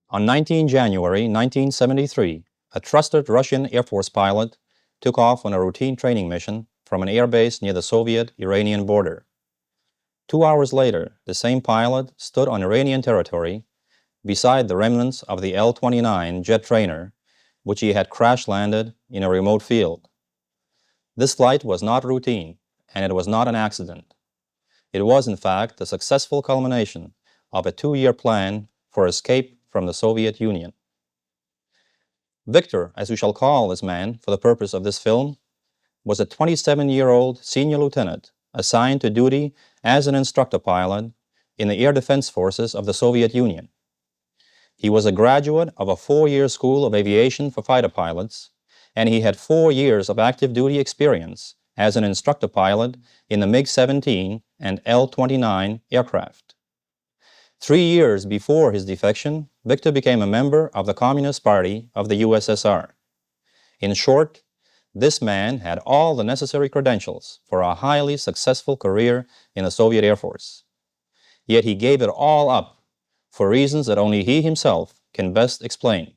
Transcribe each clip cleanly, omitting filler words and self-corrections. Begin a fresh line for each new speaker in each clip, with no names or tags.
On 19 January 1973, a trusted Russian Air Force pilot took off on a routine training mission from an airbase near the Soviet-Iranian border. 2 hours later, the same pilot stood on Iranian territory beside the remnants of the L-29 jet trainer, which he had crash-landed in a remote field. This flight was not routine, and it was not an accident. It was, in fact, the successful culmination of a 2-year plan for escape from the Soviet Union. Victor, as we shall call this man for the purpose of this film, was a 27-year-old senior lieutenant assigned to duty as an instructor pilot in the Air Defense Forces of the Soviet Union. He was a graduate of a 4-year school of aviation for fighter pilots, and he had 4 years of active duty experience as an instructor pilot in the MiG-17 and L-29 aircraft. 3 years before his defection, Victor became a member of the Communist Party of the USSR. In short, this man had all the necessary credentials for a highly successful career in the Soviet Air Force. Yet he gave it all up for reasons that only he himself can best explain.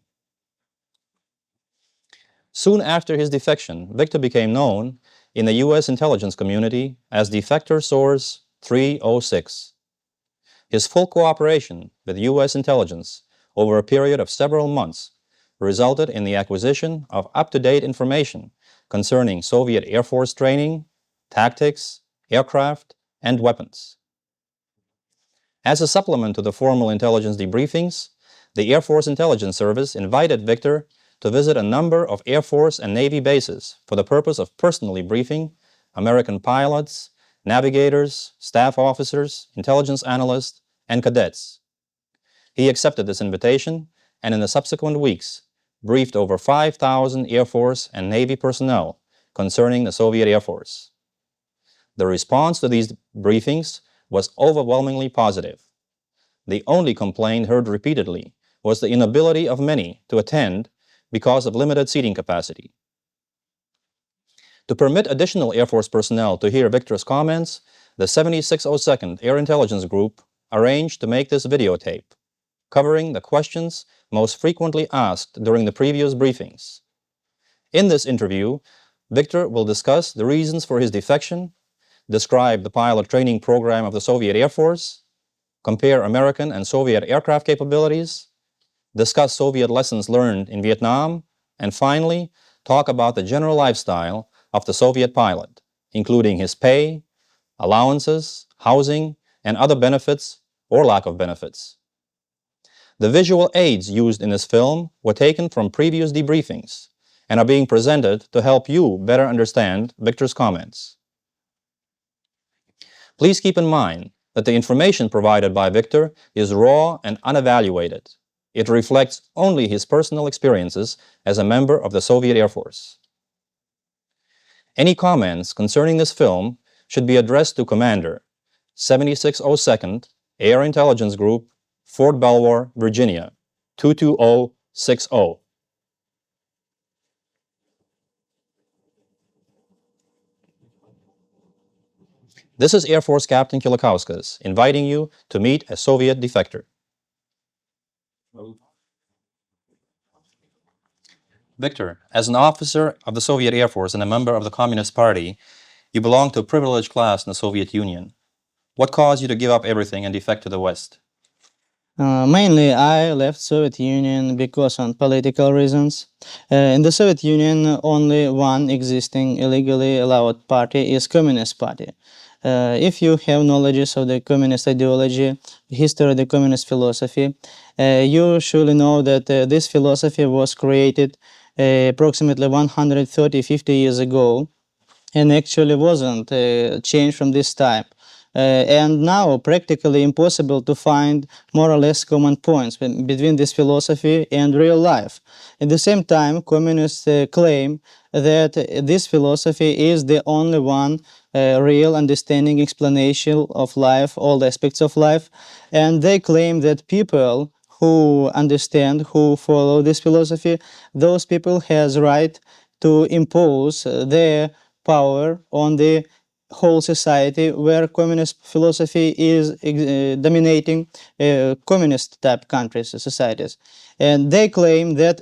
Soon after his defection, Victor became known in the U.S. intelligence community as Defector Source 306. His full cooperation with U.S. intelligence over a period of several months resulted in the acquisition of up-to-date information concerning Soviet Air Force training, tactics, aircraft, and weapons. As a supplement to the formal intelligence debriefings, the Air Force Intelligence Service invited Victor to visit a number of Air Force and Navy bases for the purpose of personally briefing American pilots, navigators, staff officers, intelligence analysts, and cadets. He accepted this invitation and in the subsequent weeks briefed over 5,000 Air Force and Navy personnel concerning the Soviet Air Force. The response to these briefings was overwhelmingly positive. The only complaint heard repeatedly was the inability of many to attend because of limited seating capacity. To permit additional Air Force personnel to hear Victor's comments, the 7602nd Air Intelligence Group arranged to make this videotape, covering the questions most frequently asked during the previous briefings. In this interview, Victor will discuss the reasons for his defection, describe the pilot training program of the Soviet Air Force, compare American and Soviet aircraft capabilities, discuss Soviet lessons learned in Vietnam, and finally, talk about the general lifestyle of the Soviet pilot, including his pay, allowances, housing, and other benefits or lack of benefits. The visual aids used in this film were taken from previous debriefings and are being presented to help you better understand Victor's comments. Please keep in mind that the information provided by Victor is raw and unevaluated. It reflects only his personal experiences as a member of the Soviet Air Force. Any comments concerning this film should be addressed to Commander, 7602nd Air Intelligence Group, Fort Belvoir, Virginia, 22060. This is Air Force Captain Kilikauskas inviting you to meet a Soviet defector. Victor, as an officer of the Soviet Air Force and a member of the Communist Party, you belong to a privileged class in the Soviet Union. What caused you to give up everything and defect to the West?
Mainly, I left Soviet Union because of political reasons. In the Soviet Union, only one existing illegally allowed party is Communist Party. If you have knowledge of the communist ideology, history of the communist philosophy, you surely know that this philosophy was created approximately 130-50 years ago and actually wasn't changed from this time. And now practically impossible to find more or less common points between this philosophy and real life. At the same time, communists claim that this philosophy is the only one real understanding explanation of life, all aspects of life, and they claim that people who understand, who follow this philosophy, those people has right to impose their power on the whole society where communist philosophy is dominating communist type countries, societies. And they claim that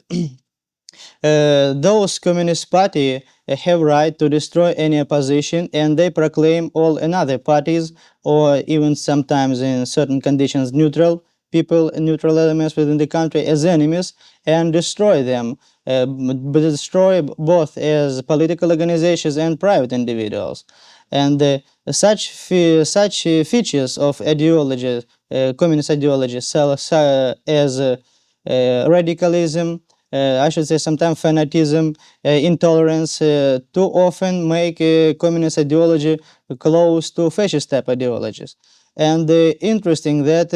those communist party have right to destroy any opposition, and they proclaim all another parties, or even sometimes in certain conditions neutral people, neutral elements within the country, as enemies, and destroy them, but destroy both as political organizations and private individuals. And such features of ideology, communist ideology, as radicalism, I should say sometimes fanatism, intolerance, too often make communist ideology close to fascist type ideologies. And interesting that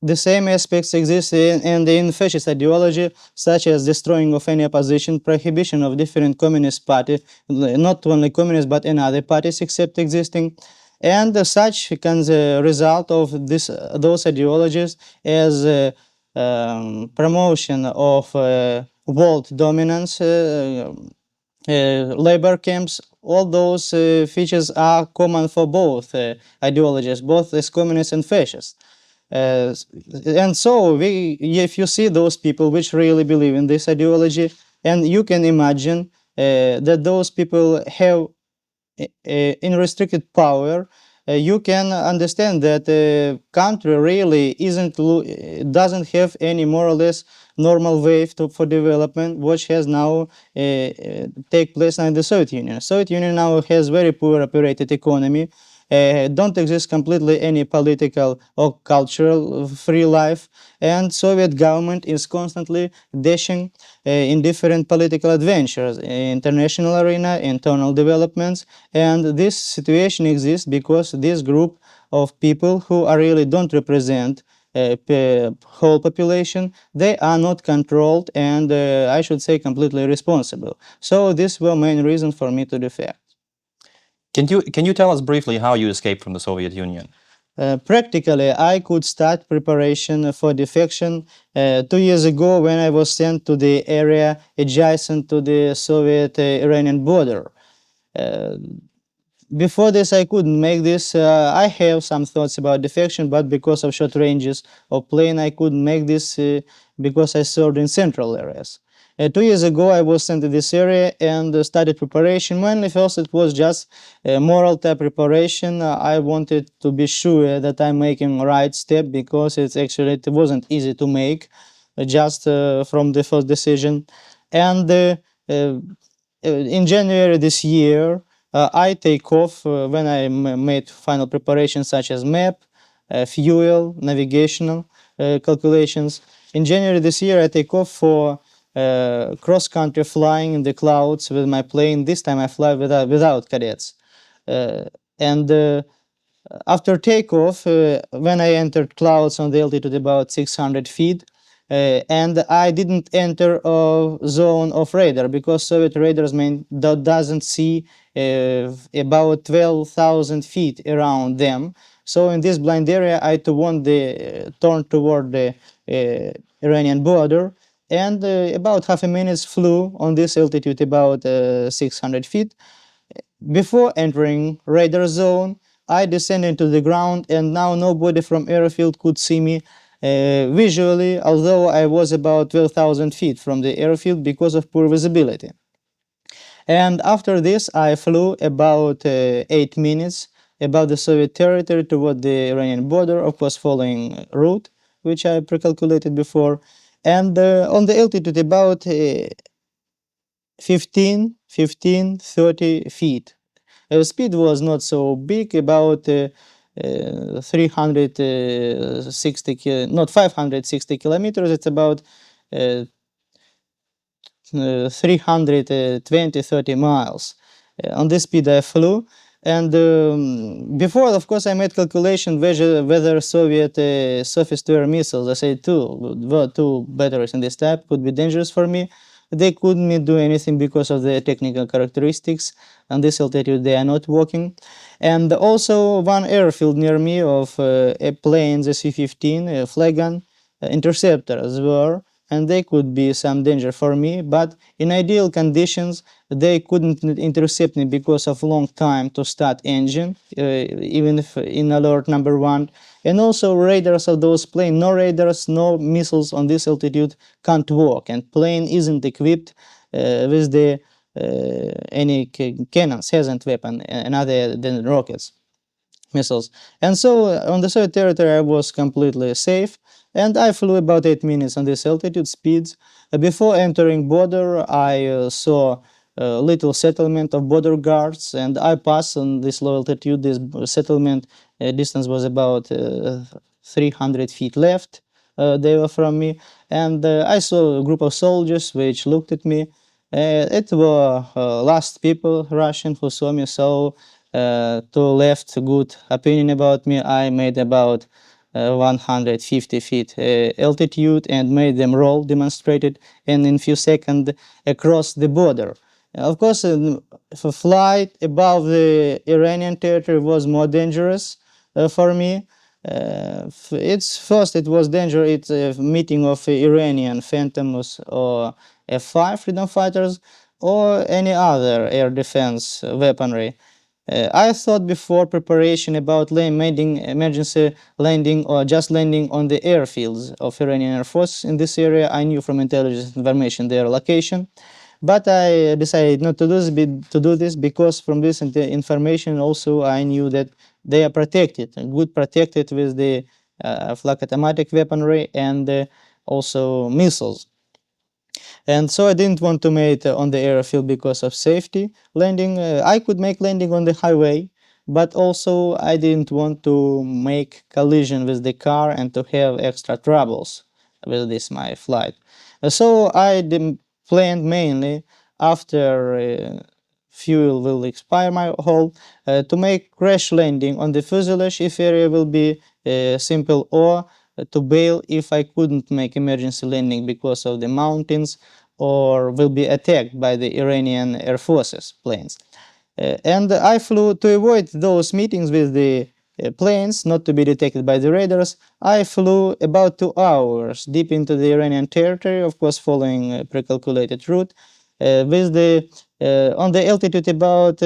the same aspects exist in fascist ideology, such as destroying of any opposition, prohibition of different communist parties, not only communist but in other parties except existing. And such can result of those ideologies as promotion of world dominance, labor camps. All those features are common for both ideologies, both as communist and fascist. And so if you see those people which really believe in this ideology, and you can imagine that those people have unrestricted power, you can understand that the country really doesn't have any more or less normal wave for development, which has now take place now in the Soviet Union. Soviet Union now has very poor operated economy. Don't exist completely any political or cultural free life, and Soviet government is constantly dashing in different political adventures, international arena, internal developments, and this situation exists because this group of people who are really don't represent whole population, they are not controlled and I should say completely responsible. So this were main reasons for me to defect.
Can you tell us briefly how you escaped from the Soviet Union?
Practically, I could start preparation for defection 2 years ago when I was sent to the area adjacent to the Soviet-Iranian border. Before this, I couldn't make this. I have some thoughts about defection, but because of short ranges of plane, I couldn't make this because I served in central areas. 2 years ago, I was sent to this area and started preparation. Mainly, first, it was just moral type preparation. I wanted to be sure that I'm making right step because it wasn't easy to make just from the first decision. And in January this year, I take off when I made final preparations such as map, fuel, navigational calculations. In January this year, I take off for cross-country flying in the clouds with my plane. This time I fly without cadets. After takeoff, when I entered clouds on the altitude about 600 feet, and I didn't enter a zone of radar because Soviet radars doesn't see about 12,000 feet around them. So in this blind area, I turned toward the Iranian border, and about half a minute flew on this altitude about 600 feet. Before entering radar zone, I descended to the ground, and now nobody from airfield could see me visually, although I was about 12,000 feet from the airfield because of poor visibility. And after this, I flew about 8 minutes above the Soviet territory toward the Iranian border, of course following route, which I pre-calculated before, and on the altitude about 30 feet. Speed was not so big, about 560 kilometers. It's about 320-30 miles. On this speed I flew, and before, of course, I made calculation whether Soviet surface-to-air missiles, I say two batteries in this type, could be dangerous for me. They couldn't do anything because of the technical characteristics. On this altitude, they are not working. And also one airfield near me of a plane, the C-15 flag gun interceptors were and they could be some danger for me, but in ideal conditions they couldn't intercept me because of long time to start engine, even if in alert number 1. And also radars of those planes, no radars, no missiles on this altitude can't work, and plane isn't equipped with the any cannons, hasn't weapon, other than rockets, missiles. And so on the Soviet territory I was completely safe, and I flew about 8 minutes on this altitude speeds. Before entering border, I saw a little settlement of border guards, and I passed on this low altitude. This settlement distance was about 300 feet left. They were from me, and I saw a group of soldiers which looked at me. It were last people, Russian, who saw me, so to left good opinion about me. I made about 150 feet altitude and made them roll, demonstrated, and in few seconds across the border. Of course, for flight above the Iranian territory was more dangerous for me. It was danger. It's a meeting of Iranian Phantoms or F-5 freedom fighters or any other air defense weaponry. I thought before preparation about making emergency landing or just landing on the airfields of Iranian Air Force in this area. I knew from intelligence information their location, but I decided not to do this because from this information also I knew that they are protected, good protected with the flak automatic weaponry and also missiles. And so I didn't want to make it on the airfield because of safety. Landing, I could make landing on the highway, but also I didn't want to make collision with the car and to have extra troubles with this my flight. So I planned mainly after fuel will expire my hull to make crash landing on the fuselage if area will be simple, or to bail if I couldn't make emergency landing because of the mountains or will be attacked by the Iranian Air Forces planes. And I flew to avoid those meetings with the planes, not to be detected by the radars. I flew about 2 hours deep into the Iranian territory, of course following a pre-calculated route, with the on the altitude about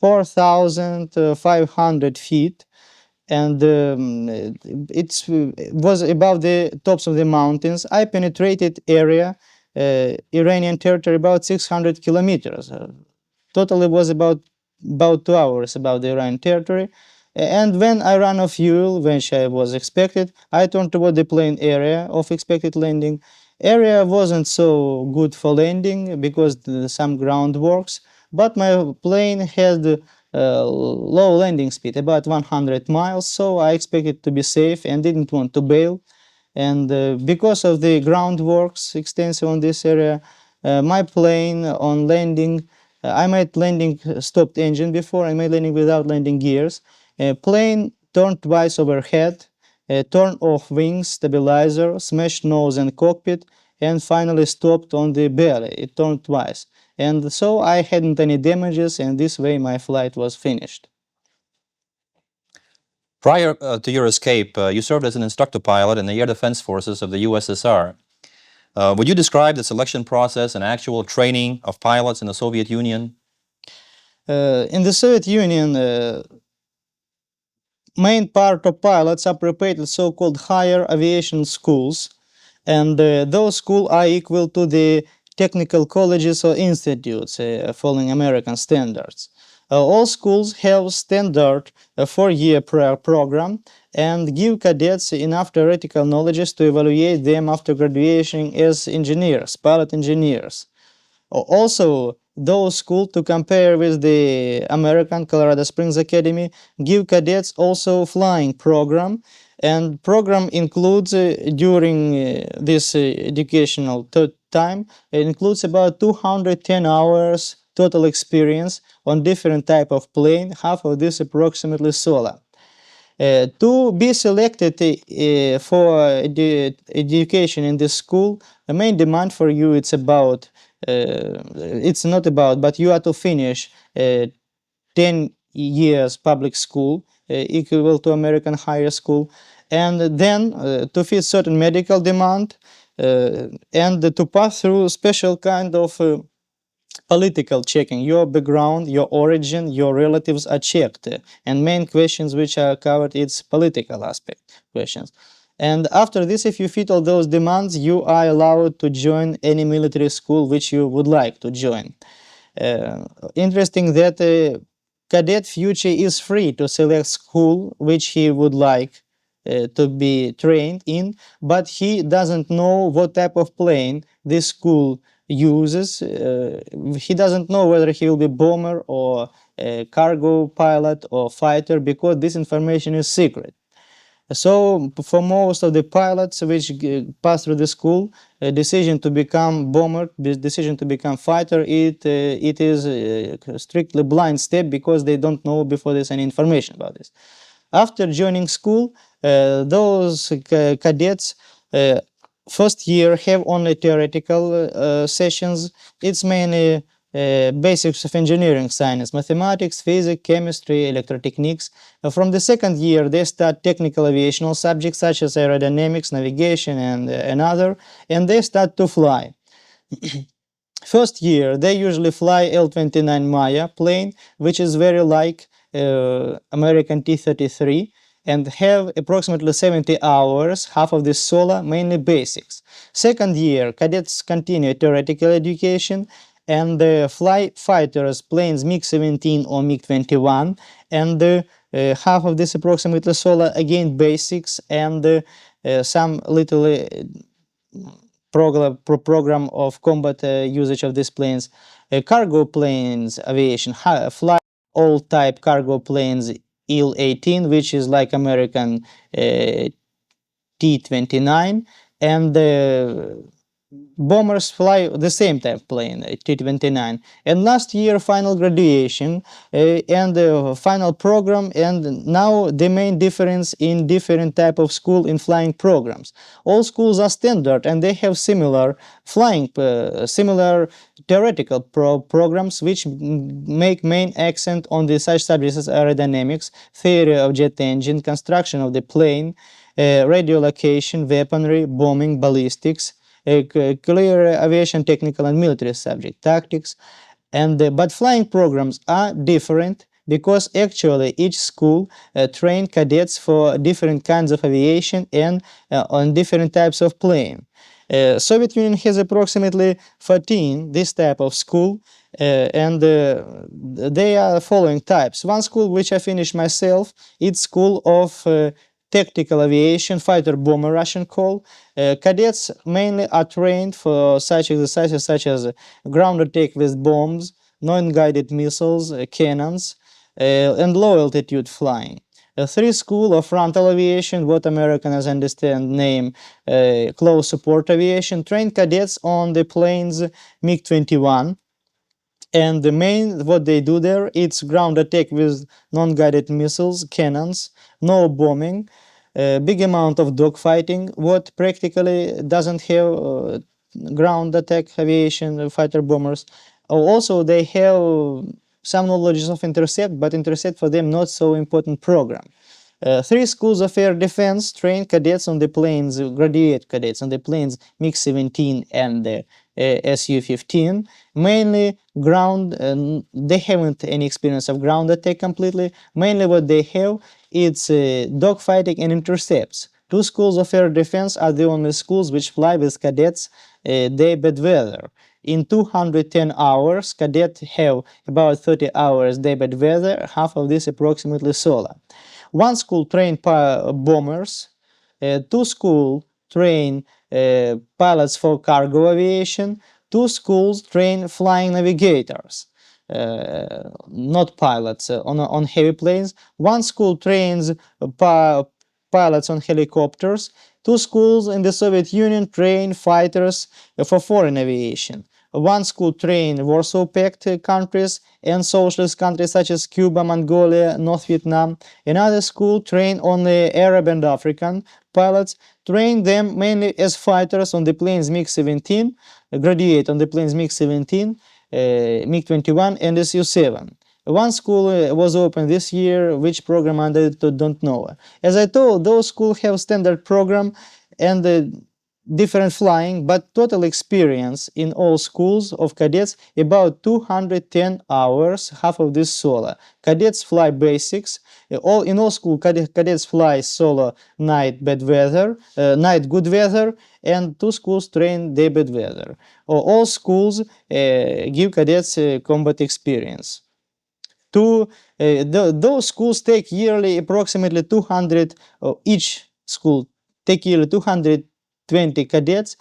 4,500 feet, and it was above the tops of the mountains. I penetrated area, Iranian territory, about 600 kilometers. Totally was about 2 hours above the Iranian territory. And when I ran out of fuel, which I was expected, I turned toward the plane area of expected landing. Area wasn't so good for landing because some groundworks, but my plane had low landing speed, about 100 miles, so I expected to be safe and didn't want to bail. And because of the groundworks extensive on this area, my plane on landing, I made landing stopped engine before, I made landing without landing gears. Plane turned twice overhead, turned off wings, stabilizer, smashed nose and cockpit, and finally stopped on the belly. It turned twice. And so I hadn't any damages, and this way my flight was finished.
Prior to your escape, you served as an instructor pilot in the Air Defense Forces of the USSR. Would you describe the selection process and actual training of pilots in the Soviet Union?
In the Soviet Union, main part of pilots are prepared at so-called higher aviation schools, and those schools are equal to the technical colleges or institutes following American standards. All schools have standard 4-year program and give cadets enough theoretical knowledge to evaluate them after graduation as engineers, pilot engineers. Also, those schools, to compare with the American Colorado Springs Academy, give cadets also flying program, and program includes during this educational time, it includes about 210 hours total experience on different type of plane, half of this approximately solar. To be selected for education in this school, the main demand for you it's about it's not about, but you are to finish 10 years public school, equal to American higher school, and then to fit certain medical demand and to pass through special kind of political checking. Your background, your origin, your relatives are checked, and main questions which are covered it's political aspect questions. And after this, if you fit all those demands, you are allowed to join any military school which you would like to join. Interesting that cadet future is free to select school which he would like to be trained in, but he doesn't know what type of plane this school uses. He doesn't know whether he will be bomber or cargo pilot or fighter, because this information is secret. So for most of the pilots which pass through the school, a decision to become bomber, decision to become fighter, it is a strictly blind step, because they don't know before this any information about this. After joining school, those cadets first year have only theoretical sessions. It's mainly basics of engineering science, mathematics, physics, chemistry, electrotechniques. From the second year, they start technical aviational subjects such as aerodynamics, navigation, and other, and they start to fly. First year, they usually fly L-29 Maya plane, which is very like American T-33, and have approximately 70 hours, half of this solar, mainly basics. Second year, cadets continue theoretical education and fly fighters, planes MiG-17 or MiG-21, and half of this approximately solar, again basics, and some little program of combat usage of these planes. Cargo planes aviation, fly all type cargo planes Il-18, which is like American T-29, and bombers fly the same type plane, T-29. And last year, final graduation and the final program, and now the main difference in different type of school in flying programs. All schools are standard, and they have similar flying, similar theoretical programs, which make main accent on the such subjects as aerodynamics, theory of jet engine, construction of the plane, radio location, weaponry, bombing, ballistics, clear aviation technical and military subject, tactics, and but flying programs are different, because actually each school train cadets for different kinds of aviation and on different types of plane. Soviet Union has approximately 14 this type of school, and they are following types. One school which I finished myself, it's school of tactical aviation, fighter bomber Russian call. Cadets mainly are trained for such exercises such as ground attack with bombs, non-guided missiles, cannons, and low altitude flying. Three school of frontal aviation, what Americans understand name close support aviation, train cadets on the planes MiG-21. And the main what they do there, it's ground attack with non-guided missiles, cannons, no bombing, big amount of dogfighting, what practically doesn't have ground attack aviation fighter bombers. Also, they have some knowledge of intercept, but intercept for them not so important program. Three schools of air defense train cadets on the planes, graduate cadets on the planes MiG-17 and Su-15, mainly ground. They haven't any experience of ground attack completely. Mainly what they have, it's dogfighting and intercepts. Two schools of air defense are the only schools which fly with cadets day bad weather. In 210 hours, cadets have about 30 hours day bad weather, half of this approximately solar. One school train bombers, two school train pilots for cargo aviation, two schools train flying navigators, not pilots on heavy planes. One school trains pilots on helicopters. Two schools in the Soviet Union train fighters for foreign aviation. One school train Warsaw Pact countries and socialist countries such as Cuba, Mongolia, North Vietnam. Another school train only Arab and African pilots, train them mainly as fighters on the planes MiG-17, graduate on the planes MiG-17, MiG-21 and Su-7. One school was opened this year, which program under it don't know. As I told, those schools have standard program and different flying, but total experience in all schools of cadets about 210 hours, half of this solo. Cadets fly basics. In all school, cadets fly solo night bad weather, night good weather, and 2 schools train day bad weather. All schools give cadets combat experience. Those schools take yearly approximately 200, each school take yearly 220 cadets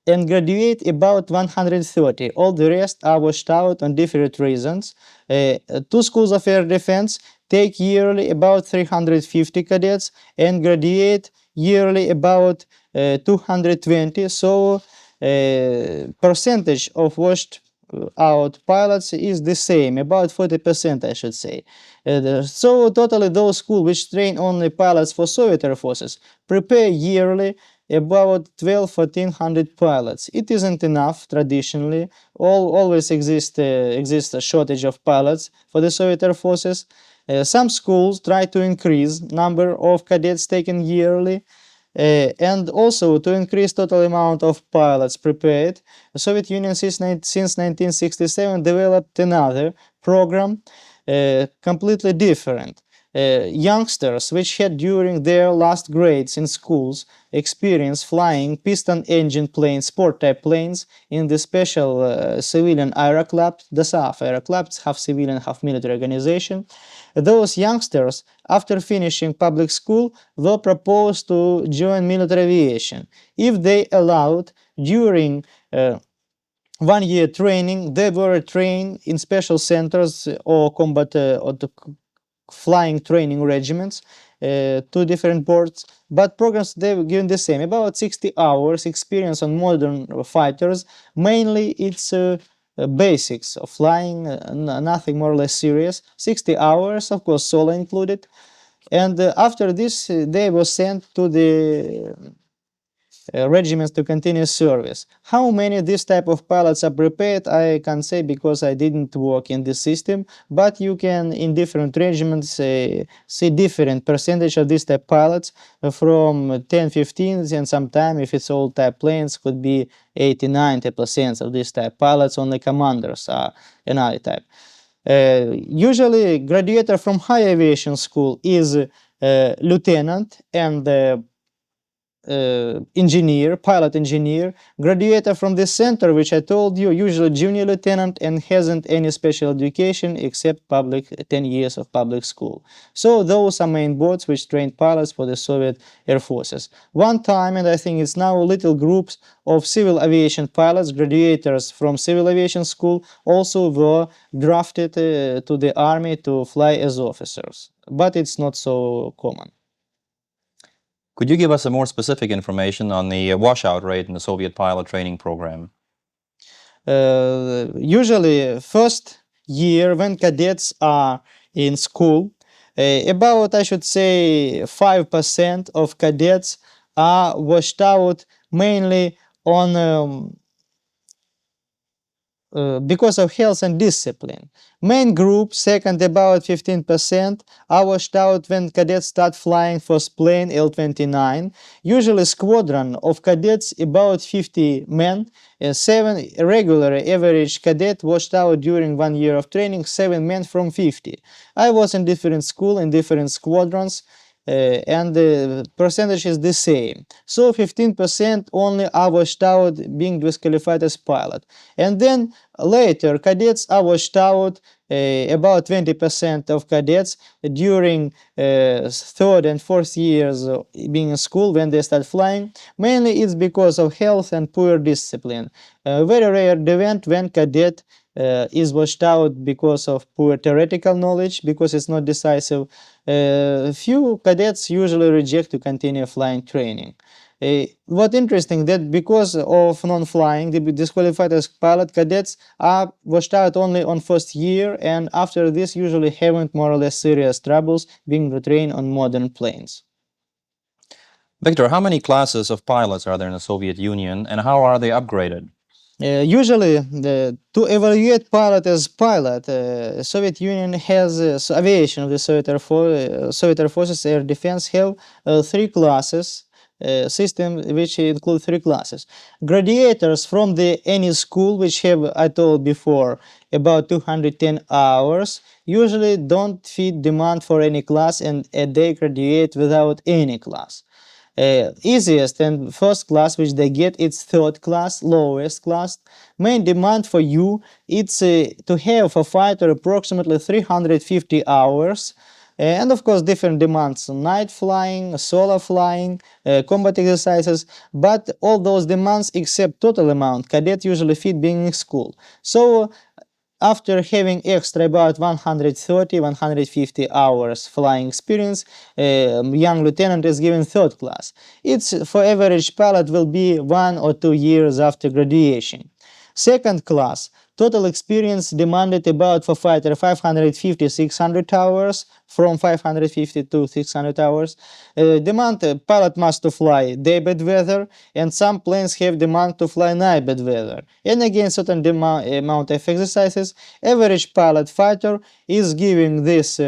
and graduate about 130. All the rest are washed out on different reasons. 2 schools of air defense take yearly about 350 cadets and graduate yearly about 220. So percentage of washed out pilots is the same, about 40%, I should say. So totally those schools which train only pilots for Soviet Air Forces prepare yearly about 1,400 pilots. It isn't enough traditionally. Always exists a shortage of pilots for the Soviet Air Forces. Some schools try to increase number of cadets taken yearly. And also to increase total amount of pilots prepared, the Soviet Union since 1967 developed another program completely different. Youngsters which had during their last grades in schools experience flying piston engine planes, sport type planes in the special civilian aero club, the USAF aero club, it's half civilian, half military organization. Those youngsters, after finishing public school, were proposed to join military aviation. If they allowed during 1 year training, they were trained in special centers or combat or the flying training regiments, 2 different boards, but programs they were given the same, about 60 hours experience on modern fighters. Mainly it's basics of flying, nothing more or less serious. 60 hours, of course, solo included. And after this, they were sent to the regiments to continue service. How many this type of pilots are prepared, I can't say because I didn't work in this system, but you can in different regiments see different percentage of this type pilots from 10, 15, and sometime if it's old type planes could be 80, 90% of this type pilots. Only commanders are another type. Usually graduator from high aviation school is lieutenant and engineer, pilot engineer. Graduator from this center, which I told you, usually junior lieutenant and hasn't any special education except 10 years of public school. So those are main boards which trained pilots for the Soviet Air Forces. One time, and I think it's now little groups of civil aviation pilots, graduates from civil aviation school, also were drafted to the army to fly as officers, but it's not so common.
Could you give us some more specific information on the washout rate in the Soviet pilot training program?
Usually, first year when cadets are in school, about, I should say, 5% of cadets are washed out mainly on because of health and discipline. Main group, second, about 15%, are washed out when cadets start flying first plane L-29. Usually squadron of cadets, about 50 men, 7 regular average cadet washed out during 1 year of training, 7 men from 50. I was in different school, in different squadrons, and the percentage is the same. So 15% only are washed out, being disqualified as pilot. And then later cadets are washed out, about 20% of cadets during 3rd and 4th years of being in school when they start flying. Mainly it's because of health and poor discipline. Very rare event when cadet is washed out because of poor theoretical knowledge, because it's not decisive. Few cadets usually reject to continue flying training. What interesting that because of non-flying, the disqualified as pilot cadets are washed out only on first year, and after this usually haven't more or less serious troubles being retrained on modern planes.
Victor, how many classes of pilots are there in the Soviet Union, and how are they upgraded?
Usually, to evaluate pilot as pilot, Soviet Union has aviation of the Soviet Air Forces Air Defense have three classes. System which include three classes. Graduates from any school, which have, I told before, about 210 hours, usually don't fit demand for any class, and they graduate without any class. Easiest and first class which they get, it's third class, lowest class. Main demand for you, it's to have a fighter approximately 350 hours. And of course different demands, night flying, solo flying, combat exercises, but all those demands except total amount cadet usually fit being in school. So after having extra about 130-150 hours flying experience, young lieutenant is given third class. It's for average pilot will be 1 or 2 years after graduation. Second class, total experience demanded about for fighter 550-600 hours, from 550 to 600 hours. Demand pilot must to fly day bad weather, and some planes have demand to fly night bad weather. And again, certain amount of exercises. Average pilot fighter is giving this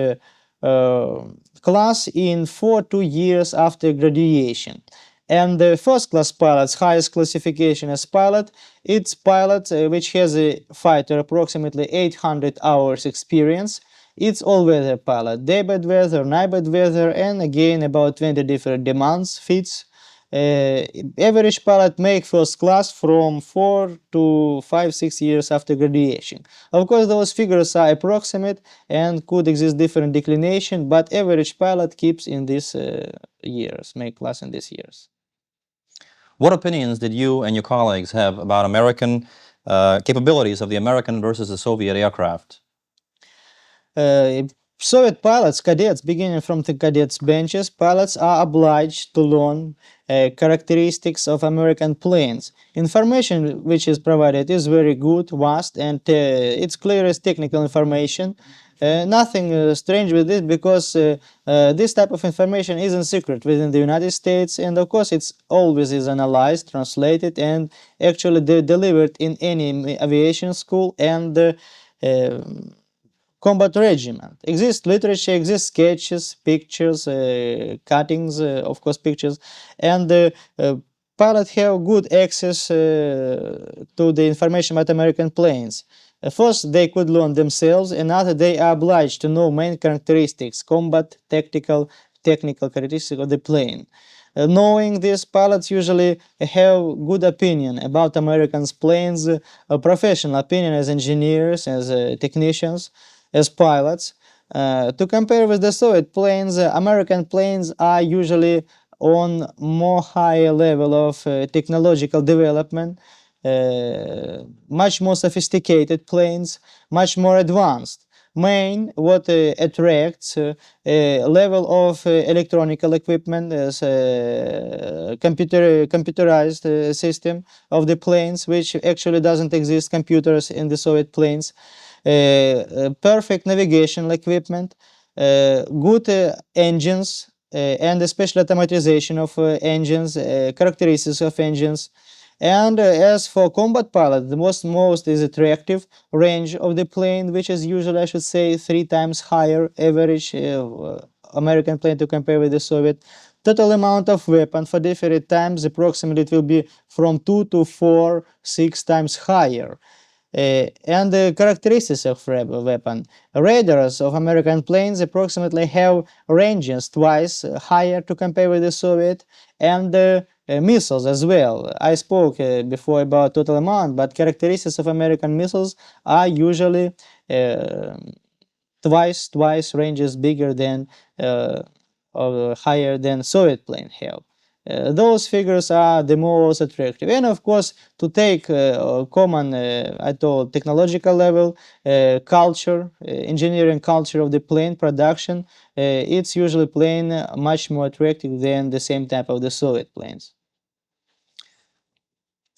class in 4 to 2 years after graduation. And the first class pilot's highest classification as pilot, it's pilot which has a fighter approximately 800 hours experience. It's all-weather pilot, day bad weather, night bad weather, and again about 20 different demands, fits. Average pilot make first class from 4 to 5-6 years after graduation. Of course, those figures are approximate and could exist different declination, but average pilot keeps in these years, make class in these years.
What opinions did you and your colleagues have about American capabilities of the American versus the Soviet aircraft?
Soviet pilots, cadets, beginning from the cadets benches, pilots are obliged to learn characteristics of American planes. Information which is provided is very good, vast, and it's clear as technical information. Nothing strange with this, because this type of information isn't secret within the United States, and of course it's always is analyzed, translated, and actually delivered in any aviation school and combat regiment. Exists literature, exists sketches, pictures, cuttings, of course pictures, and pilots have good access to the information about American planes. First, they could learn themselves, and after they are obliged to know main characteristics, combat, technical characteristics of the plane. Knowing this, pilots usually have good opinion about American planes, a professional opinion as engineers, as technicians, as pilots. To compare with the Soviet planes, American planes are usually on more higher level of technological development, much more sophisticated planes, much more advanced. Main what attracts level of electronical equipment as computerized system of the planes, which actually doesn't exist computers in the Soviet planes. Perfect navigational equipment, good engines, and especially automatization of engines, characteristics of engines. And as for combat pilot, the most is attractive range of the plane, which is usually, I should say, 3 times higher average American plane to compare with the Soviet. Total amount of weapon for different times, approximately it will be from 2 to 4, 6 times higher. And the characteristics of weapon. Radars of American planes approximately have ranges twice higher to compare with the Soviet, and missiles as well. I spoke before about total amount, but characteristics of American missiles are usually twice ranges bigger than or higher than Soviet plane have. Those figures are the most attractive, and of course to take common I told technological level, culture, engineering culture of the plane production, it's usually plane much more attractive than the same type of the Soviet planes.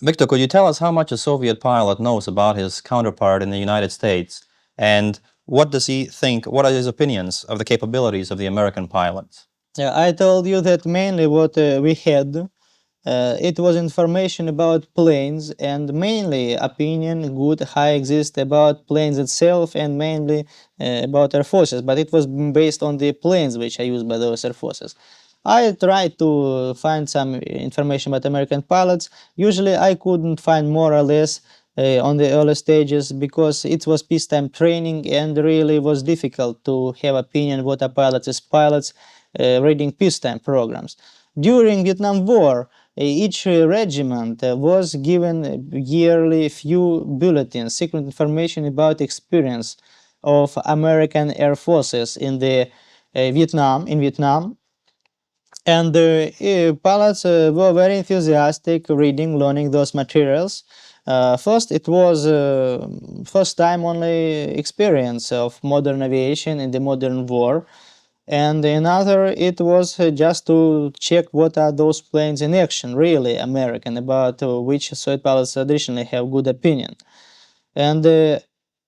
Victor, could you tell us how much a Soviet pilot knows about his counterpart in the United States, and what does he think, what are his opinions of the capabilities of the American pilots?
I told you that mainly what we had It was information about planes and mainly opinion good high exist about planes itself and mainly about air forces, but it was based on the planes which are used by those air forces. I tried to find some information about American pilots. Usually I couldn't find more or less on the early stages because it was peacetime training and really was difficult to have opinion what are pilots as pilots reading peacetime programs. During Vietnam War, each regiment was given yearly few bulletins, secret information about experience of American Air Forces in the Vietnam. And pilots were very enthusiastic reading, learning those materials. First, it was first time only experience of modern aviation in the modern war. And another, it was just to check what are those planes in action, really American, about which Soviet pilots traditionally have good opinion. And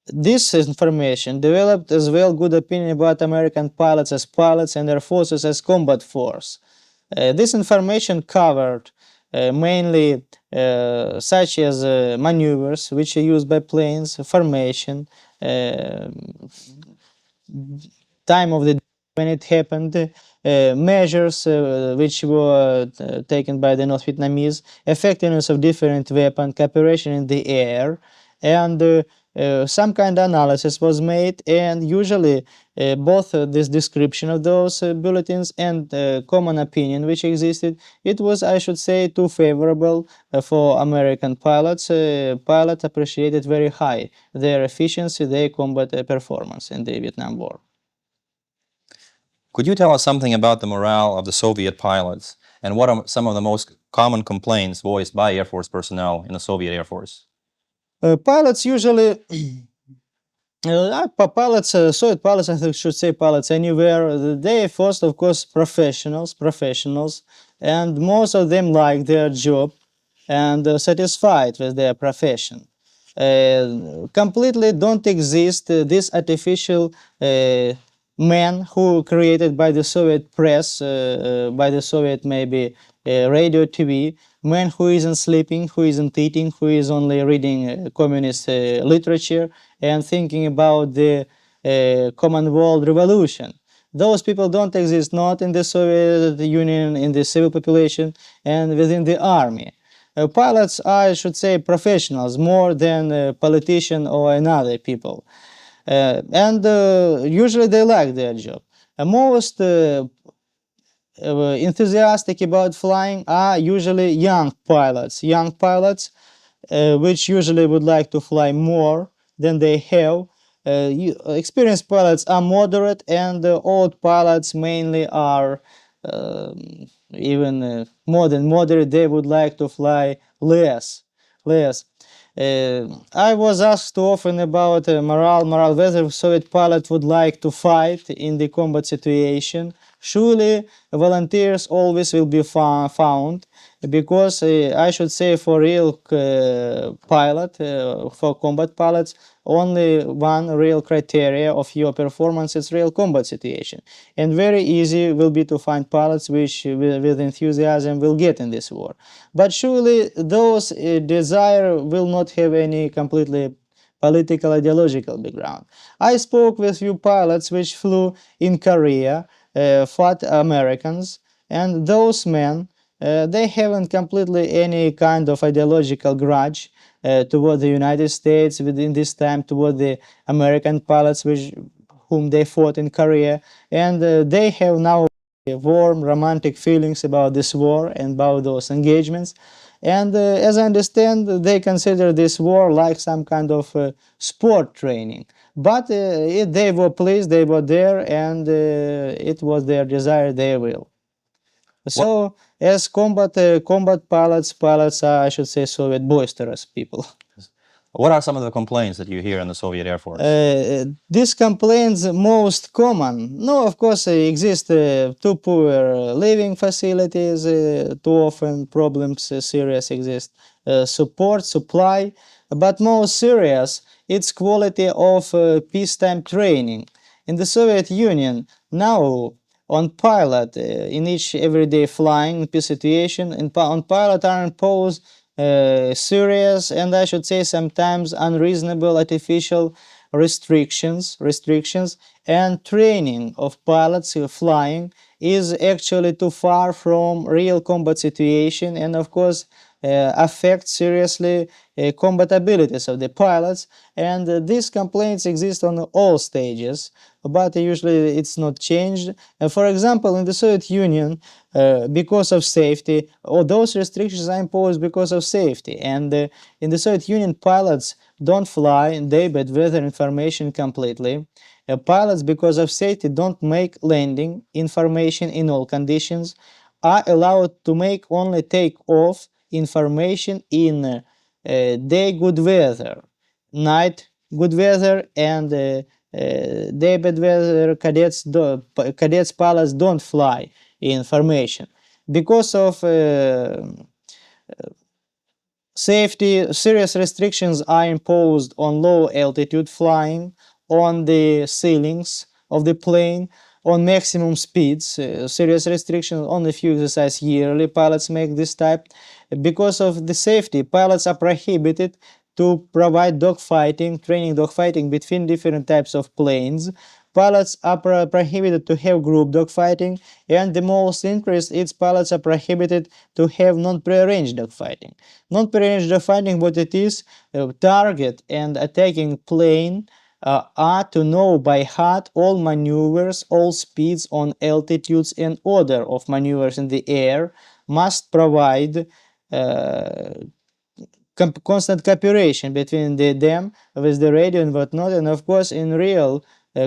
this information developed as well good opinion about American pilots as pilots and air forces as combat force. This information covered mainly such as maneuvers which are used by planes, formation, time of the day when it happened, measures which were taken by the North Vietnamese, effectiveness of different weapons, cooperation in the air, and some kind of analysis was made, and usually both this description of those bulletins and common opinion which existed, it was, I should say, too favorable for American pilots. Pilots appreciated very high their efficiency, their combat performance in the Vietnam War.
Could you tell us something about the morale of the Soviet pilots and what are some of the most common complaints voiced by Air Force personnel in the Soviet Air Force?
Pilots usually, Soviet pilots, I should say pilots anywhere, they first, of course, professionals, and most of them like their job and satisfied with their profession. Completely don't exist this artificial man who created by the Soviet press, by the Soviet maybe radio, TV, man who isn't sleeping, who isn't eating, who is only reading communist literature and thinking about the common world revolution. Those people don't exist not in the Soviet Union, in the civil population, and within the army. Pilots are, I should say, professionals more than politicians or another people. And usually they like their job. Most enthusiastic about flying are usually young pilots, which usually would like to fly more than they have. Experienced pilots are moderate, and old pilots mainly are even more than moderate. They would like to fly less. I was asked too often about morale, whether Soviet pilot would like to fight in the combat situation. Surely volunteers always will be found, because I should say for real pilot, for combat pilots, only one real criteria of your performance is real combat situation. And very easy will be to find pilots which with enthusiasm will get in this war. But surely those desire will not have any completely political ideological background. I spoke with few pilots which flew in Korea, fought Americans, and those men they haven't completely any kind of ideological grudge toward the United States within this time, toward the American pilots whom they fought in Korea, and they have now warm romantic feelings about this war and about those engagements. And as I understand, they consider this war like some kind of sport training. But they were pleased, they were there, and it was their desire, their will. So, as combat pilots are, I should say, Soviet boisterous people.
What are some of the complaints that you hear in the Soviet Air Force?
These complaints most common. No, of course, exist too poor living facilities, too often problems serious exist, support, supply, but most serious, it's quality of peacetime training. In the Soviet Union, now on pilot in each everyday flying peace situation, and on pilot are imposed serious and I should say sometimes unreasonable artificial restrictions, and training of pilots flying is actually too far from real combat situation, and of course affect seriously combat abilities of the pilots, and these complaints exist on all stages, but usually it's not changed. For example, in the Soviet Union, because of safety, or those restrictions are imposed because of safety, and in the Soviet Union pilots don't fly day bad weather information completely. Pilots, because of safety, don't make landing information in all conditions, are allowed to make only take off information in day good weather, night good weather, and day bad weather. Cadets pilots don't fly information because of safety. Serious restrictions are imposed on low altitude flying, on the ceilings of the plane, on maximum speeds. Serious restrictions on a few exercises yearly. Pilots make this type. Because of the safety, pilots are prohibited to provide training dogfighting between different types of planes. Pilots are prohibited to have group dogfighting, and the most interest is pilots are prohibited to have non-prearranged dogfighting. Non-prearranged dogfighting, what it is, target and attacking plane are to know by heart all maneuvers, all speeds on altitudes, and order of maneuvers in the air, must provide constant cooperation between them with the radio and whatnot, and of course in real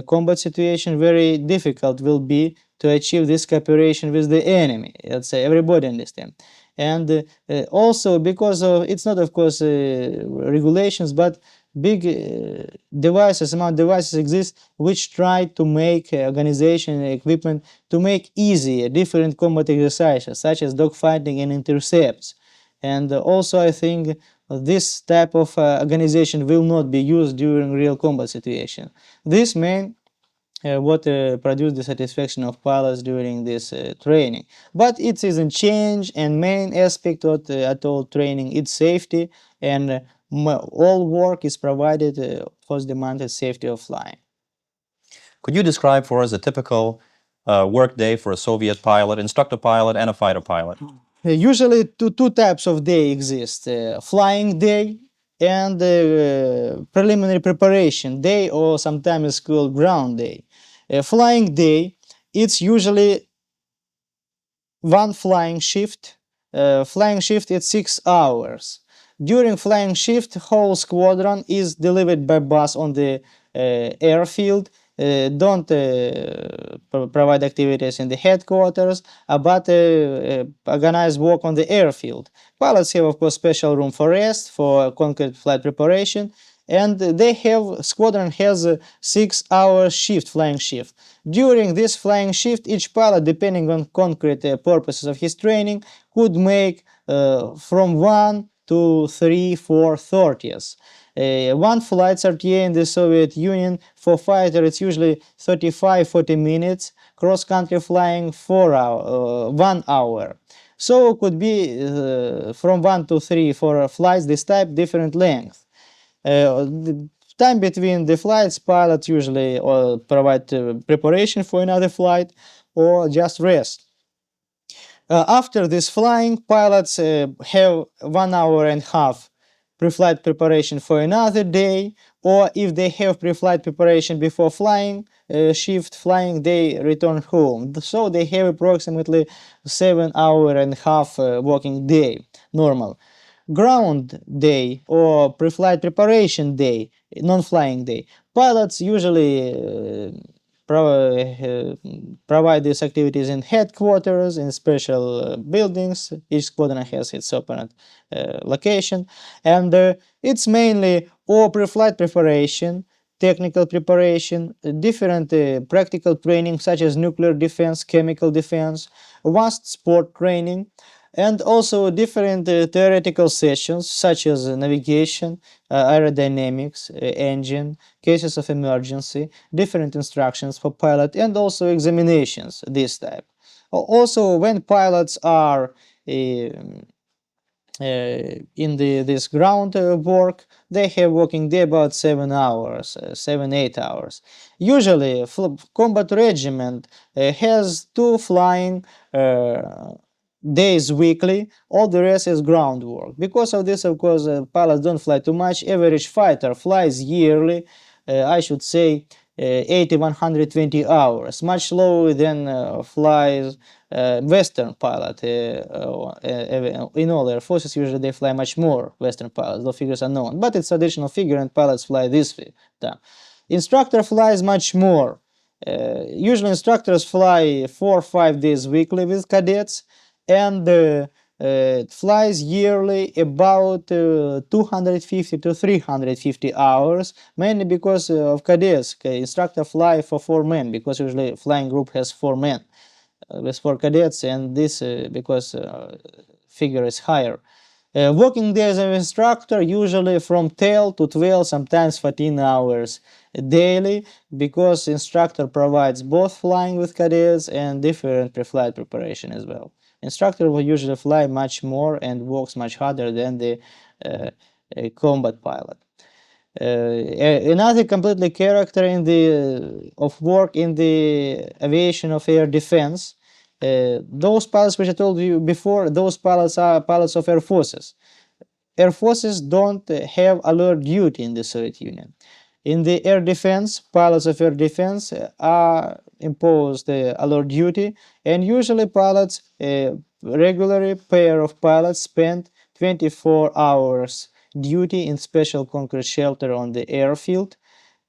combat situation very difficult will be to achieve this cooperation with the enemy. Let's say everybody understand. And also because of, it's not of course regulations, but big amount of devices exist which try to make organization and equipment to make easier different combat exercises such as dogfighting and intercepts. And also I think this type of organization will not be used during real combat situation. This main what produced the satisfaction of pilots during this training. But it isn't change, and main aspect of at all training it's safety, and all work is provided for the demanded safety of flying.
Could you describe for us a typical work day for a Soviet pilot, instructor pilot, and a fighter pilot?
Usually two types of day exist, flying day and preliminary preparation day, or sometimes called ground day. Flying day, it's usually one flying shift. Flying shift is 6 hours. During flying shift, whole squadron is delivered by bus on the airfield. Don't provide activities in the headquarters, but organize work on the airfield. Pilots have, of course, special room for rest, for concrete flight preparation, and they have, squadron has a 6-hour shift, flying shift. During this flying shift, each pilot, depending on concrete purposes of his training, could make from 1 to 3, 4 sorties. One flight RTA in the Soviet Union for fighter it's usually 35-40 minutes, cross-country flying 1 hour. So it could be from 1 to 3, 4 flights, this type, different length. The time between the flights, pilots usually provide preparation for another flight or just rest. After this flying, pilots have 1 hour and a half pre-flight preparation for another day, or if they have pre-flight preparation before flying, shift flying, they return home. So they have approximately 7 hour and a half working day, normal. Ground day or pre-flight preparation day, non-flying day. Pilots usually provide these activities in headquarters, in special buildings. Each squadron has its operant location, and it's mainly or pre-flight preparation, technical preparation, different practical training such as nuclear defense, chemical defense, vast sport training, And also different theoretical sessions such as navigation, aerodynamics, engine, cases of emergency, different instructions for pilot, and also examinations this type. Also, when pilots are in this ground work, they have working day about 7 hours, 7-8 hours. Usually, combat regiment has 2 flying days weekly, all the rest is ground work. Because of this, of course, pilots don't fly too much. Average fighter flies yearly, I should say, 80-120 hours, much lower than flies Western pilot. In all air forces, usually they fly much more Western pilots. Those figures are known, but it's traditional figure, and pilots fly this time. Instructor flies much more. Usually, instructors fly 4 or 5 days weekly with cadets, and flies yearly about 250 to 350 hours, mainly because of cadets. Instructor fly for 4 men, because usually flying group has 4 men with 4 cadets, and this because figure is higher. Working days of instructor usually from 10 to 12, sometimes 14 hours daily, because instructor provides both flying with cadets and different pre-flight preparation as well. Instructor will usually fly much more and works much harder than the combat pilot. Another completely character in the of work in the aviation of air defense. Those pilots which I told you before, those pilots are pilots of air forces. Air forces don't have alert duty in the Soviet Union. In the air defense, pilots of air defense are imposed alert duty, and usually pilots, regularly pair of pilots spend 24 hours duty in special concrete shelter on the airfield,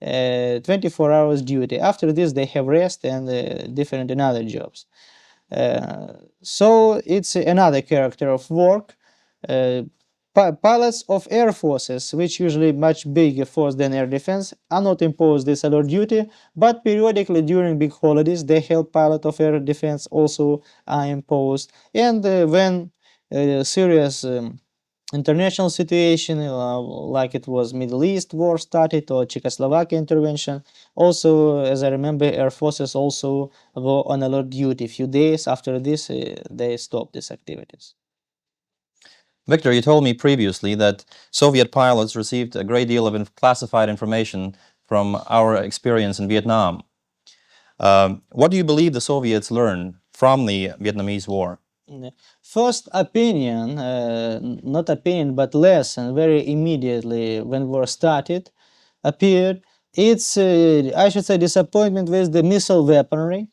24 hours duty. After this they have rest and different in other jobs. So it's another character of work. Pilots of air forces, which usually much bigger force than air defense, are not imposed this alert duty, but periodically during big holidays they help pilot of air defense also are imposed. And when serious international situation like it was Middle East war started or Czechoslovakia intervention, also, as I remember, air forces also were on alert duty. A few days after this they stopped these activities.
Victor, you told me previously that Soviet pilots received a great deal of classified information from our experience in Vietnam. What do you believe the Soviets learned from the Vietnamese War?
First opinion, not opinion, but lesson, very immediately when war started, appeared. It's, I should say, disappointment with the missile weaponry,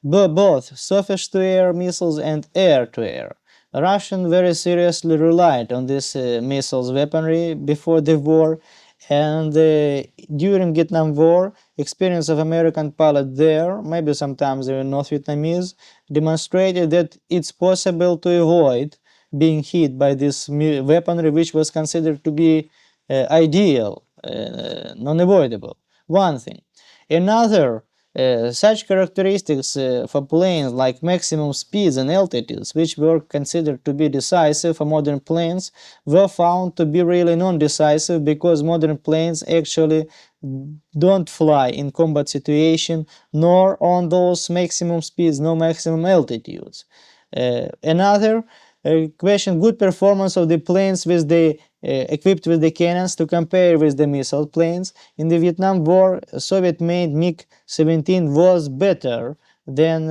both surface-to-air missiles and air-to-air. Russian very seriously relied on this missiles weaponry before the war, and during Vietnam War, experience of American pilot there, maybe sometimes even North Vietnamese, demonstrated that it's possible to avoid being hit by this weaponry, which was considered to be ideal, non-avoidable. One thing. Another, such characteristics for planes like maximum speeds and altitudes, which were considered to be decisive for modern planes, were found to be really non-decisive, because modern planes actually don't fly in combat situation, nor on those maximum speeds, no maximum altitudes. Another question, good performance of the planes with the equipped with the cannons to compare with the missile planes. In the Vietnam War, Soviet-made MiG-17 was better than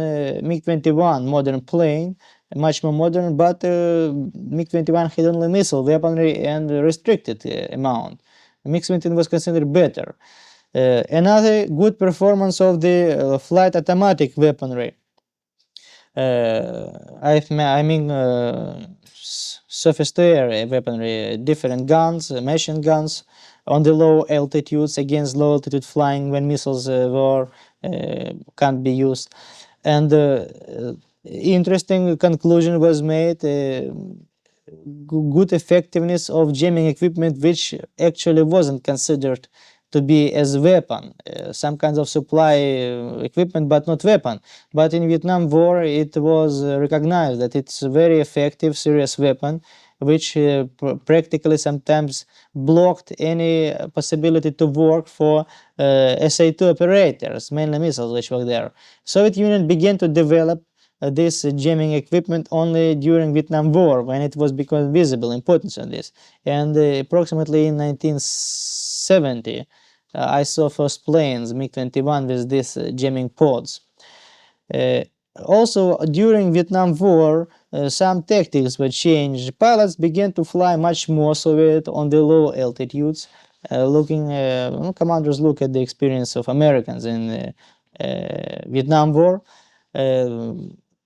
MiG-21 modern plane, much more modern, but MiG-21 had only missile weaponry and restricted amount. MiG-17 was considered better. Another good performance of the flight automatic weaponry. I mean surface-to-air weaponry, different guns, machine guns on the low altitudes against low altitude flying when missiles can't be used. And interesting conclusion was made, good effectiveness of jamming equipment, which actually wasn't considered to be as weapon, some kinds of supply equipment, but not weapon. But in Vietnam War, it was recognized that it's a very effective, serious weapon, which practically sometimes blocked any possibility to work for SA-2 operators, mainly missiles which were there. Soviet Union began to develop this jamming equipment only during Vietnam War, when it was becoming visible importance of this. And approximately in 1970, I saw first planes, MiG-21, with these jamming pods. Also, during Vietnam War, some tactics were changed. Pilots began to fly much more Soviet on the low altitudes. Commanders look at the experience of Americans in Vietnam War.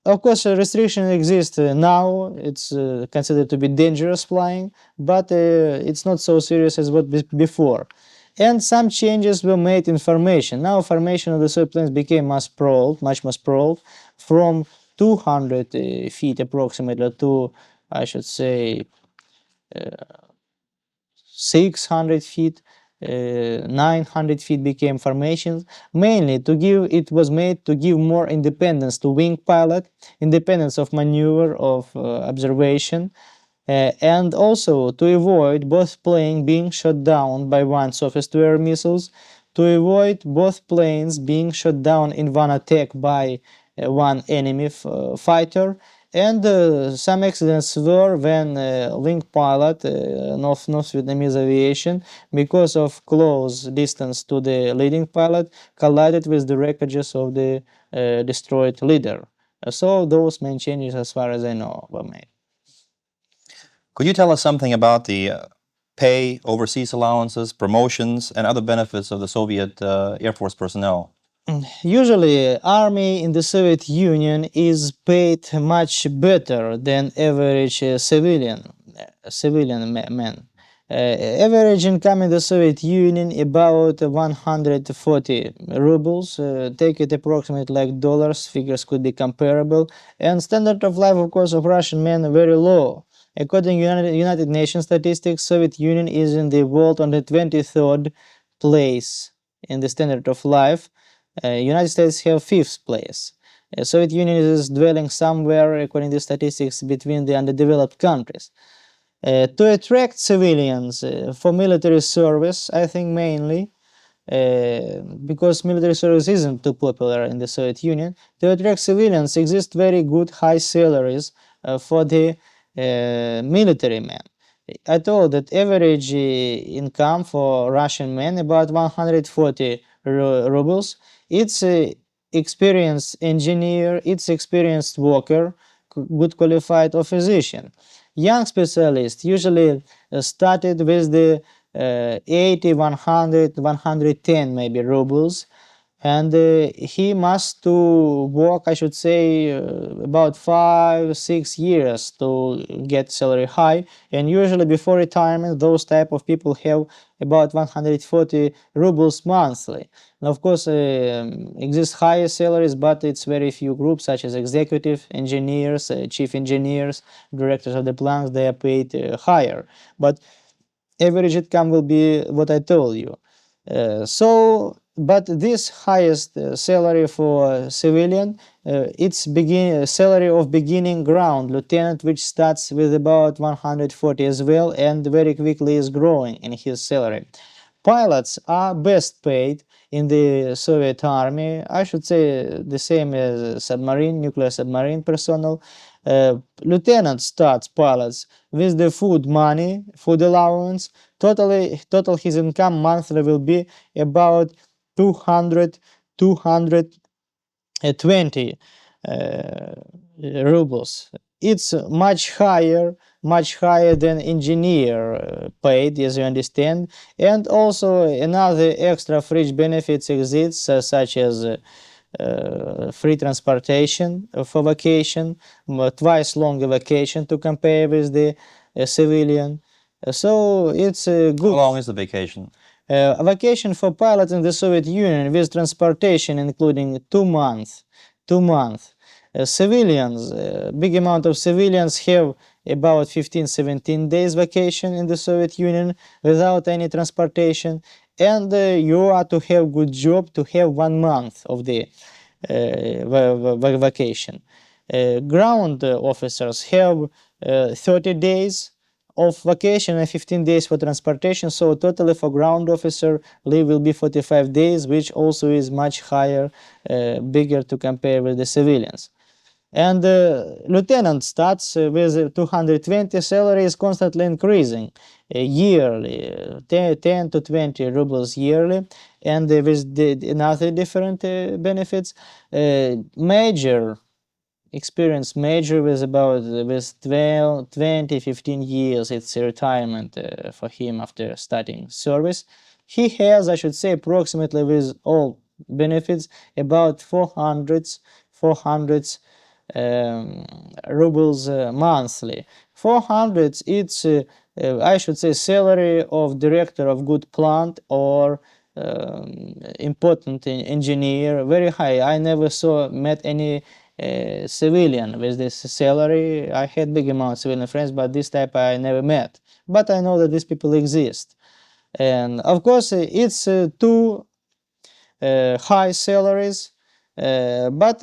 Of course, a restriction exists now. It's considered to be dangerous flying, but it's not so serious as what before. And some changes were made in formation. Now formation of the Soviet planes became much more sprawled, from 200 feet approximately to, I should say, 600 feet, 900 feet became formations, mainly it was made to give more independence to wing pilot, independence of maneuver, of observation, and also to avoid both planes being shot down by one surface-to-air missiles, to avoid both planes being shot down in one attack by one enemy fighter. And some accidents were when wing pilot, North Vietnamese aviation, because of close distance to the leading pilot, collided with the wreckages of the destroyed leader. So those main changes, as far as I know, were made.
Could you tell us something about the pay, overseas allowances, promotions, and other benefits of the Soviet Air Force personnel?
Usually, army in the Soviet Union is paid much better than average civilian man. Average income in the Soviet Union about 140 rubles. Take it approximately like dollars. Figures could be comparable. And standard of life, of course, of Russian men very low. According to United Nations statistics, Soviet Union is in the world on the 23rd place in the standard of life. United States have 5th place. Soviet Union is dwelling somewhere, according to statistics, between the underdeveloped countries. To attract civilians for military service, I think mainly, because military service isn't too popular in the Soviet Union, to attract civilians exist very good high salaries for the military men. I told that average income for Russian men about 140 rubles. It's experienced engineer, it's experienced worker, good qualified or physician. Young specialists usually started with the 80, 100, 110 maybe rubles, and he must to work, I should say, about 5-6 years to get salary high, and usually before retirement those type of people have about 140 rubles monthly. And of course exist higher salaries, but it's very few groups such as executive engineers, chief engineers, directors of the plants, they are paid higher, but average income will be what I told you. But this highest salary for civilian, it's salary of beginning ground lieutenant, which starts with about 140 as well, and very quickly is growing in his salary. Pilots are best paid in the Soviet army, I should say the same as nuclear submarine personnel. Lieutenant starts pilots with the food money, food allowance. Total his income monthly will be about 220 rubles. It's much higher than engineer paid, as you understand. And also another extra fringe benefits exists, such as free transportation for vacation, twice longer vacation to compare with the civilian. So it's good.
How long is the vacation?
A vacation for pilots in the Soviet Union with transportation including 2 months. Civilians, big amount of civilians have about 15-17 days vacation in the Soviet Union without any transportation, and you are to have good job to have 1 month of the vacation. Ground officers have 30 days of vacation and 15 days for transportation, so totally for ground officer leave will be 45 days, which also is much higher, bigger to compare with the civilians. And lieutenant starts with 220, salary is constantly increasing yearly, 10 to 20 rubles yearly, and with another different benefits. Major experience major with about with 12, 20, 15 years, it's a retirement for him after starting service. He has, I should say, approximately with all benefits about 400 rubles monthly. 400, it's I should say salary of director of good plant or important engineer, very high. I never met any civilian with this salary. I had big amount of civilian friends, but this type I never met. But I know that these people exist. And of course it's two high salaries, but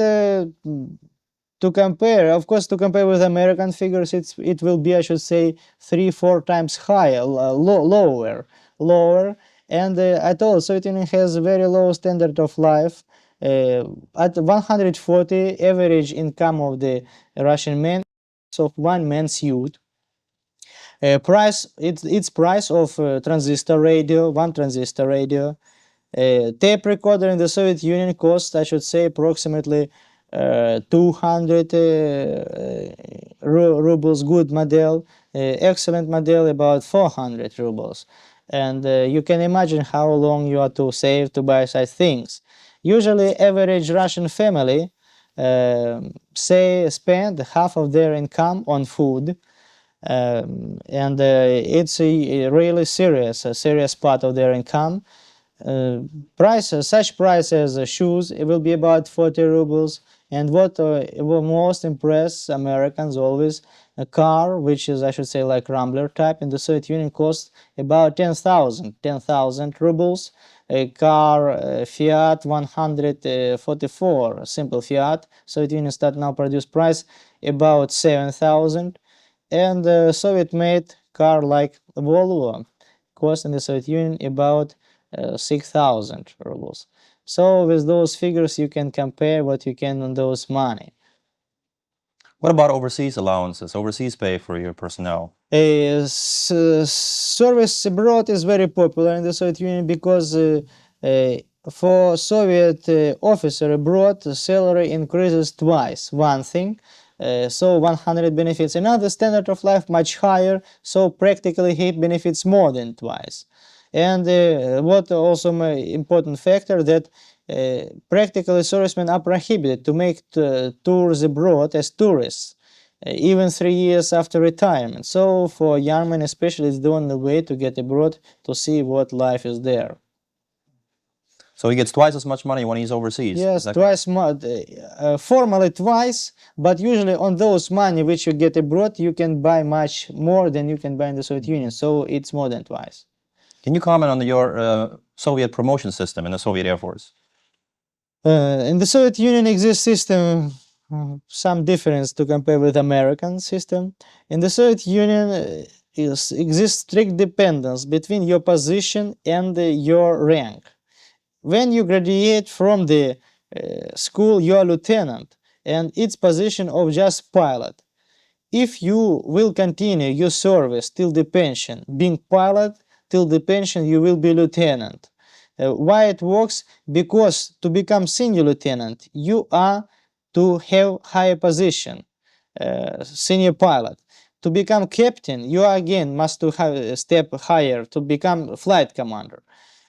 to compare, of course, to compare with American figures, it will be, I should say, 3-4 times higher, lower. And I told Soviet Union has a very low standard of life. At 140 average income of the Russian men of one man suit. Its price of transistor radio, one transistor radio. Tape recorder in the Soviet Union cost, I should say, approximately 200 rubles, good model, excellent model, about 400 rubles. And you can imagine how long you are to save to buy such things. Usually, average Russian family spend half of their income on food, and it's a really serious part of their income. Such price as shoes, it will be about 40 rubles. And what will most impress Americans always, a car, which is, I should say, like Rambler type, in the Soviet Union cost about 10,000 rubles. A car, Fiat 144, simple Fiat, Soviet Union start now produce price about 7,000. And Soviet-made car like Volvo cost in the Soviet Union about 6,000 rubles. So with those figures you can compare what you can on those money.
What about overseas allowances, overseas pay for your personnel?
Service abroad is very popular in the Soviet Union because for Soviet officer abroad, the salary increases twice, one thing. So 100 benefits. Another standard of life much higher, so practically he benefits more than twice. And what also my important factor that practically servicemen are prohibited to make tours abroad as tourists, even 3 years after retirement. So for young men especially, it's the only way to get abroad to see what life is there.
So he gets twice as much money when he's overseas?
Yes, twice more, formally twice, but usually on those money which you get abroad, you can buy much more than you can buy in the Soviet Union, so it's more than twice.
Can you comment on your Soviet promotion system in the Soviet Air Force?
In the Soviet Union exists system, some difference to compare with American system. In the Soviet Union exists strict dependence between your position and your rank. When you graduate from the school, you are lieutenant, and it's position of just pilot. If you will continue your service till the pension, being pilot, till the pension you will be lieutenant. Why it works? Because to become senior lieutenant, you are to have higher position, senior pilot. To become captain, you again must to have a step higher to become flight commander.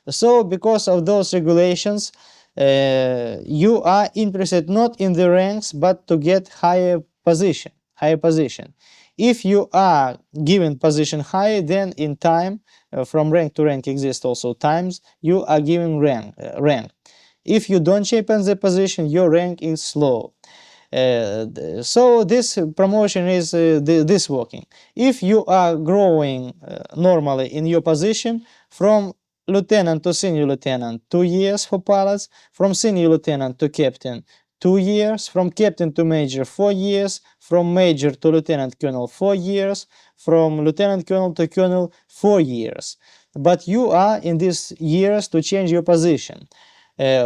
So because of those regulations, you are interested not in the ranks, but to get higher position. If you are given position high, then in time, from rank to rank exist also times, you are given rank. If you don't change the position, your rank is slow. So this promotion is this working. If you are growing normally in your position, from lieutenant to senior lieutenant, 2 years for pilots. From senior lieutenant to captain, 2 years. From captain to major, 4 years. From major to lieutenant colonel, 4 years. From lieutenant colonel to colonel, 4 years. But you are in these years to change your position.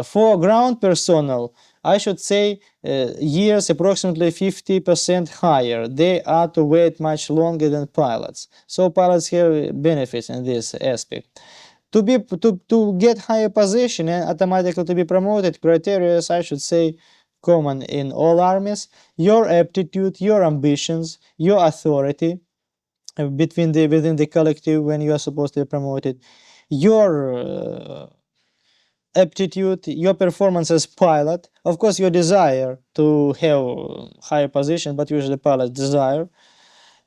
For ground personnel, I should say years approximately 50% higher. They are to wait much longer than pilots. So pilots have benefits in this aspect. To get higher position and automatically to be promoted, criteria, I should say, common in all armies: your aptitude, your ambitions, your authority within the collective when you are supposed to be promoted, your aptitude, your performance as pilot, of course your desire to have higher position, but usually pilots desire,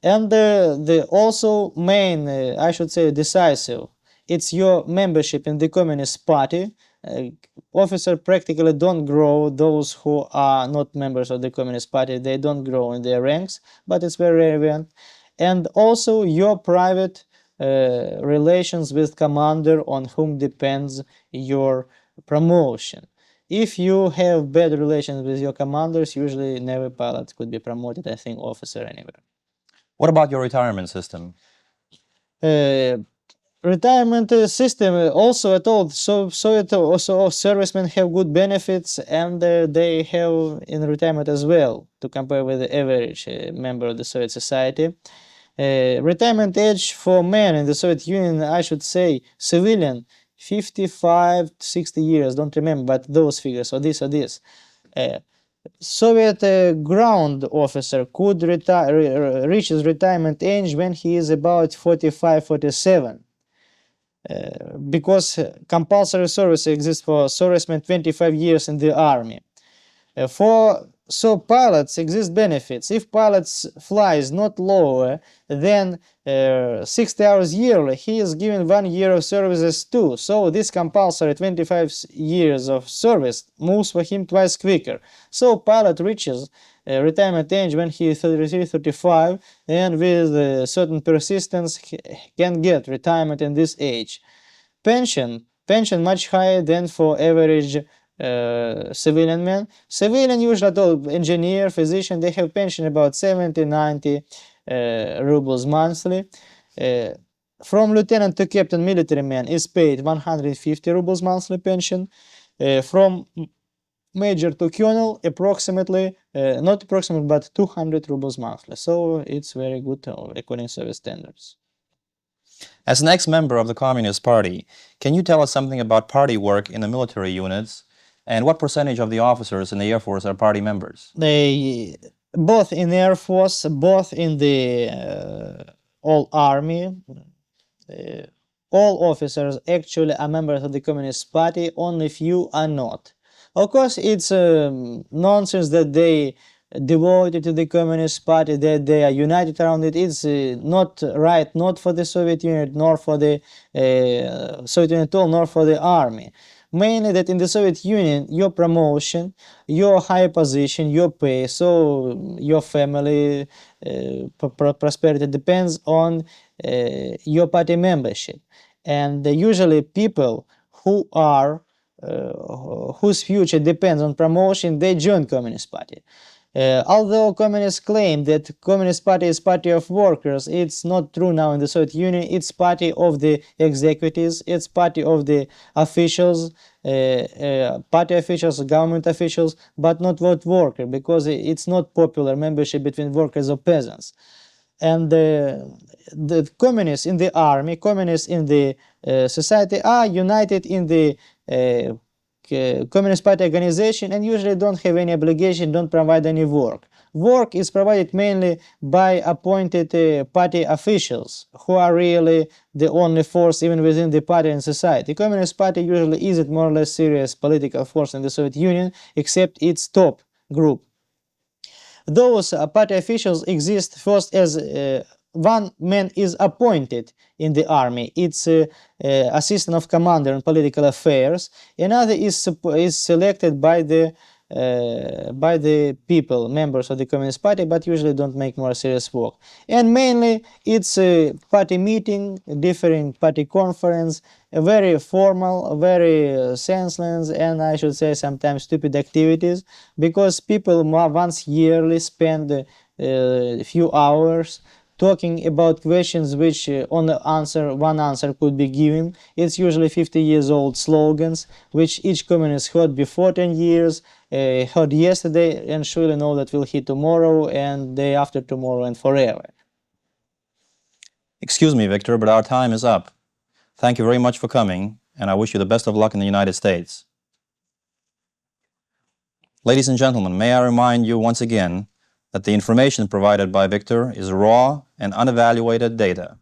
and the also main, I should say, decisive, it's your membership in the Communist Party. Officers practically don't grow, those who are not members of the Communist Party, they don't grow in their ranks, but it's very relevant. And also your private relations with commander, on whom depends your promotion. If you have bad relations with your commanders, usually never pilot could be promoted, I think officer anywhere.
What about your retirement system?
Retirement system also at all, so it also servicemen have good benefits, and they have in retirement as well, to compare with the average member of the Soviet society. Retirement age for men in the Soviet Union, I should say, civilian, 55 to 60 years, don't remember, but those figures, or this or this. Soviet ground officer could reach his retirement age when he is about 45, 47. Because compulsory service exists for servicemen 25 years in the army. So pilots exist benefits. If pilots flies not lower than 60 hours yearly, he is given 1 year of services too. So this compulsory 25 years of service moves for him twice quicker. So pilot reaches retirement age when he is 33, 35, and with certain persistence can get retirement in this age. Pension much higher than for average civilian men. Civilian usually, engineer, physician, they have pension about 70, 90 rubles monthly. From lieutenant to captain, military man is paid 150 rubles monthly pension. From major to colonel, approximately, not approximately, but 200 rubles monthly. So it's very good according to service standards.
As an ex-member of the Communist Party, can you tell us something about party work in the military units, and what percentage of the officers in the Air Force are party members?
They both in the Air Force, both in the all army, all officers actually are members of the Communist Party, only few are not. Of course, it's nonsense that they devoted to the Communist Party, that they are united around it. It's not right, not for the Soviet Union, nor for the Soviet Union at all, nor for the army. Mainly that in the Soviet Union, your promotion, your high position, your pay, so your family prosperity depends on your party membership. And usually people who are whose future depends on promotion, they join Communist Party. Although communists claim that Communist Party is party of workers, it's not true now in the Soviet Union. It's party of the executives, it's party of the officials, party officials, government officials, but not what worker, because it's not popular membership between workers or peasants. And the communists in the army, communists in the society are united in the Communist Party organization, and usually don't have any obligation, don't provide any work. Work is provided mainly by appointed party officials, who are really the only force even within the party and society. Communist Party usually isn't more or less serious political force in the Soviet Union, except its top group. Those party officials exist first as one man is appointed in the army, it's assistant of commander in political affairs. Another is selected by the by the people, members of the Communist Party, but usually don't make more serious work. And mainly it's a party meeting, different party conference, a very formal, very senseless, and I should say sometimes stupid activities, because people once yearly spend a few hours talking about questions which one answer could be given. It's usually 50 years old slogans which each communist heard before 10 years, heard yesterday, and surely know that will hear tomorrow and day after tomorrow and forever.
Excuse me, Victor, but our time is up. Thank you very much for coming, and I wish you the best of luck in the United States. Ladies and gentlemen, may I remind you once again that the information provided by Victor is raw and unevaluated data.